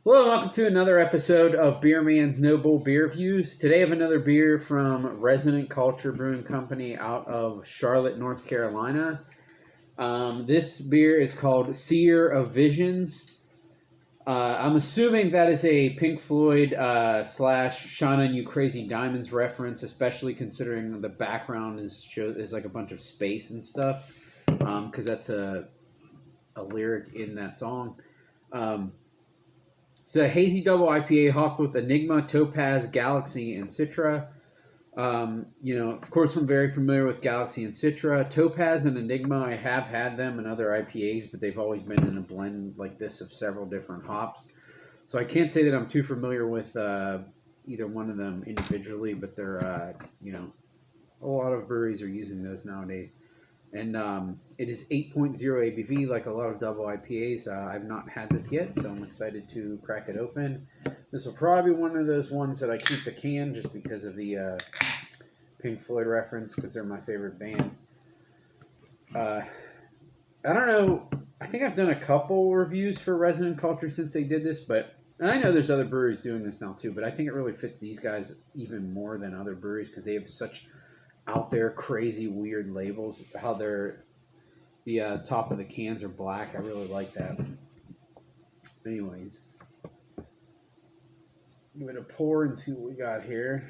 Hello and welcome to another episode of Beer Man's Noble Beer Views. Today I have another beer from Resonant Culture Brewing Company out of Charlotte, North Carolina. This beer is called Seer of Visions. I'm assuming that is a Pink Floyd slash Shine on You Crazy Diamonds reference, especially considering the background is like a bunch of space and stuff, because that's a lyric in that song. It's a hazy double IPA hopped with Enigma, Topaz, Galaxy, and Citra. Of course, I'm very familiar with Galaxy and Citra. Topaz and Enigma, I have had them in other IPAs, but they've always been in a blend like this of several different hops. So I can't say that I'm too familiar with either one of them individually, but they're, a lot of breweries are using those nowadays. And it is 8.0 ABV, like a lot of double IPAs. I've not had this yet, so I'm excited to crack it open. This will probably be one of those ones that I keep the can just because of the Pink Floyd reference, because they're my favorite band. I don't know. I think I've done a couple reviews for Resonant Culture since they did this, and I know there's other breweries doing this now too, but I think it really fits these guys even more than other breweries because they have such out there crazy weird labels. How the top of the cans are black. I really like that. Anyways, I'm gonna pour and see what we got here.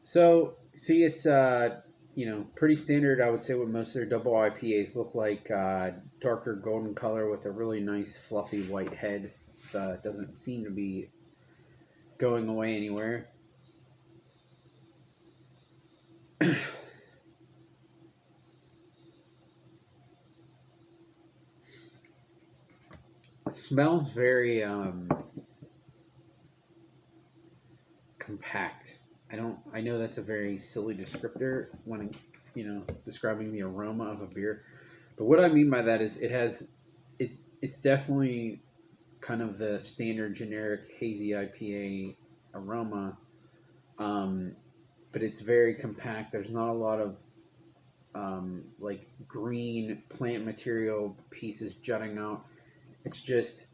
So see, it's pretty standard. I would say what most of their double IPAs look like. Darker golden color with a really nice fluffy white head. It doesn't seem to be going away anywhere. It smells very compact. I know that's a very silly descriptor when describing the aroma of a beer, but what I mean by that is it's definitely kind of the standard generic hazy IPA aroma, but it's very compact. There's not a lot of like green plant material pieces jutting out. It's just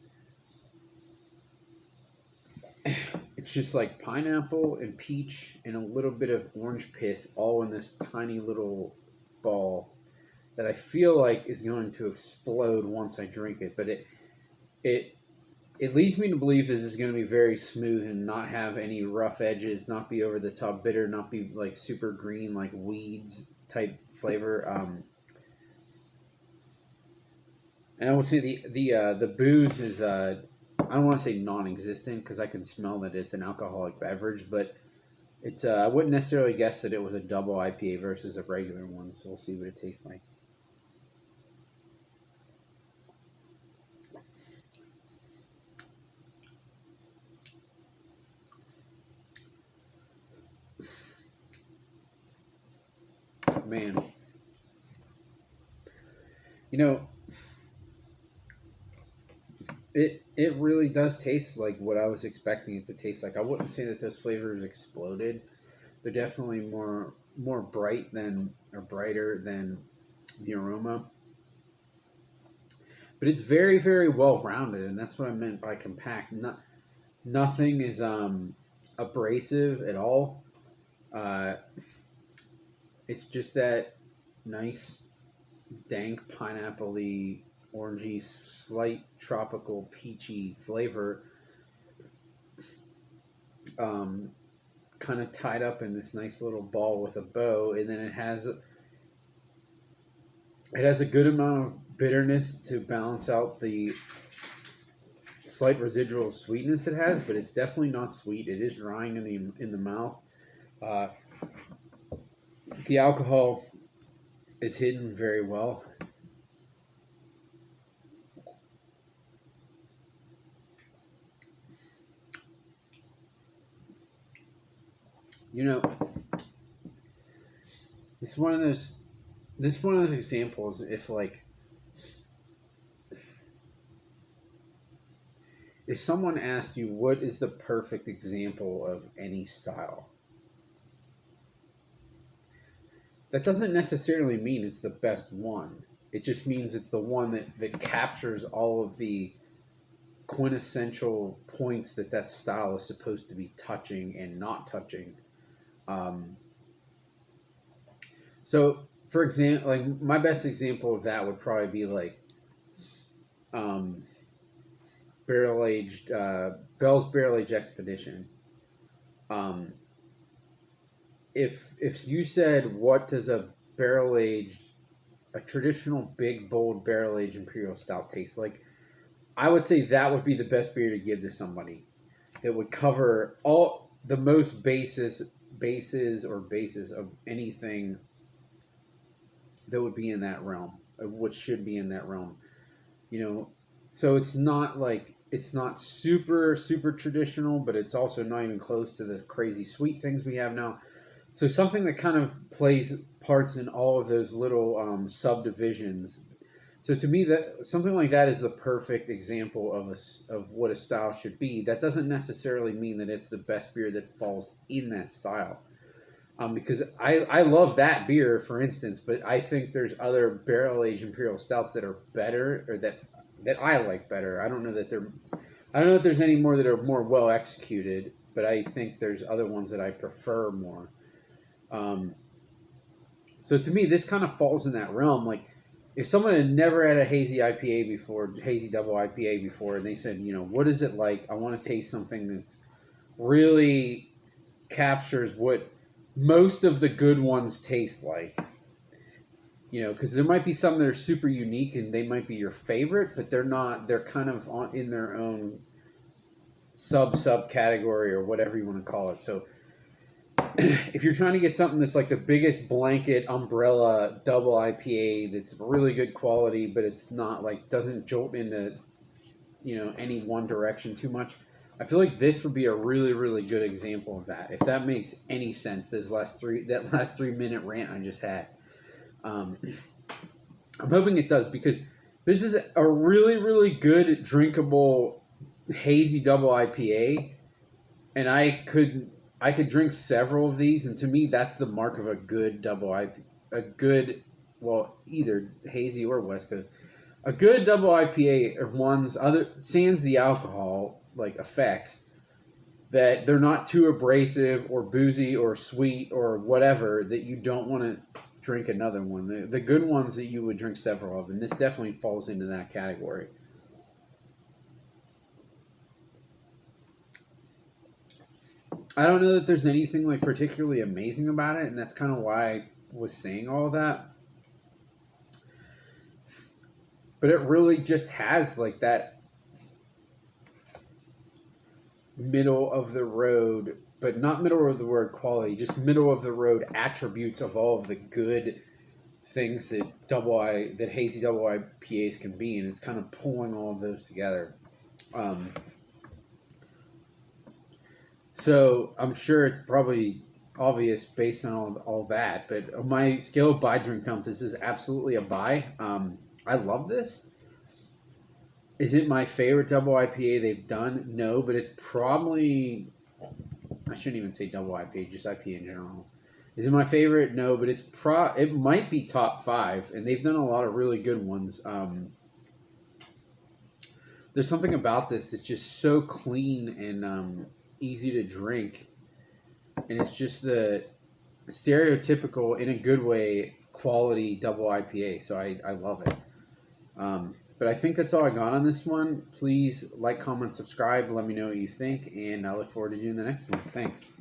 like pineapple and peach and a little bit of orange pith all in this tiny little ball that I feel like is going to explode once I drink it. But it leads me to believe this is going to be very smooth and not have any rough edges, not be over the top bitter, not be like super green like weeds type flavor. And I will say the booze is I don't want to say non-existent because I can smell that it's an alcoholic beverage, but it's I wouldn't necessarily guess that it was a double IPA versus a regular one. So we'll see what it tastes like. Man, it really does taste like what I was expecting it to taste like. I wouldn't say that those flavors exploded. They're definitely more bright than or brighter than the aroma. But it's very very well rounded, and that's what I meant by compact. Nothing is abrasive at all. Uh, it's just that nice dank pineapple-y, orangey, slight tropical peachy flavor, kind of tied up in this nice little ball with a bow, and then it has a good amount of bitterness to balance out the slight residual sweetness it has, but it's definitely not sweet. It is drying in the mouth. Uh, the alcohol is hidden very well. This is one of those. This is one of those examples. If someone asked you what is the perfect example of any style, that doesn't necessarily mean it's the best one. It just means it's the one that captures all of the quintessential points that style is supposed to be touching and not touching. Um, so, for example, like my best example of that would probably be like um, barrel aged Bell's Barrel Age Expedition. Um, if you said what does a traditional big bold barrel aged imperial stout taste like, I would say that would be the best beer to give to somebody. That would cover all the most bases of anything that would be in that realm, of what should be in that realm. You know, so it's not super super traditional, but it's also not even close to the crazy sweet things we have now. So something that kind of plays parts in all of those little subdivisions. So to me, that something like that is the perfect example of what a style should be. That doesn't necessarily mean that it's the best beer that falls in that style. Because I love that beer, for instance, but I think there's other barrel aged imperial stouts that are better, or that I like better. I don't know that there's any more that are more well executed, but I think there's other ones that I prefer more. So to me, this kind of falls in that realm. Like, if someone had never had a hazy IPA before, hazy double IPA before, and they said, what is it like? I want to taste something that's really captures what most of the good ones taste like. Because there might be some that are super unique and they might be your favorite, but they're not. They're kind of in their own sub category or whatever you want to call it. So if you're trying to get something that's like the biggest blanket umbrella double IPA that's really good quality, but it's not like doesn't jolt into any one direction too much, I feel like this would be a really really good example of that. If that makes any sense, that last 3-minute rant I just had. I'm hoping it does, because this is a really really good drinkable hazy double IPA, and I could drink several of these, and to me, that's the mark of a good double IPA. Either hazy or West Coast. A good double IPA are ones sans the alcohol like effects, that they're not too abrasive or boozy or sweet or whatever that you don't want to drink another one. The good ones that you would drink several of, and this definitely falls into that category. I don't know that there's anything like particularly amazing about it, and that's kind of why I was saying all of that. But it really just has like that middle of the road, but not middle of the road quality, just middle of the road attributes of all of the good things that hazy double IPAs can be, and it's kind of pulling all of those together. So I'm sure it's probably obvious based on all that, but on my scale of buy, drink, dump, this is absolutely a buy. I love this. Is it my favorite double IPA they've done? No, but it's probably, I shouldn't even say double IPA, just IPA in general. Is it my favorite? No, but it might be top 5, and they've done a lot of really good ones. There's something about this that's just so clean and easy to drink, and it's just the stereotypical, in a good way, quality double IPA. So I love it. But I think that's all I got on this one. Please like, comment, subscribe. Let me know what you think, and I look forward to doing the next one. Thanks.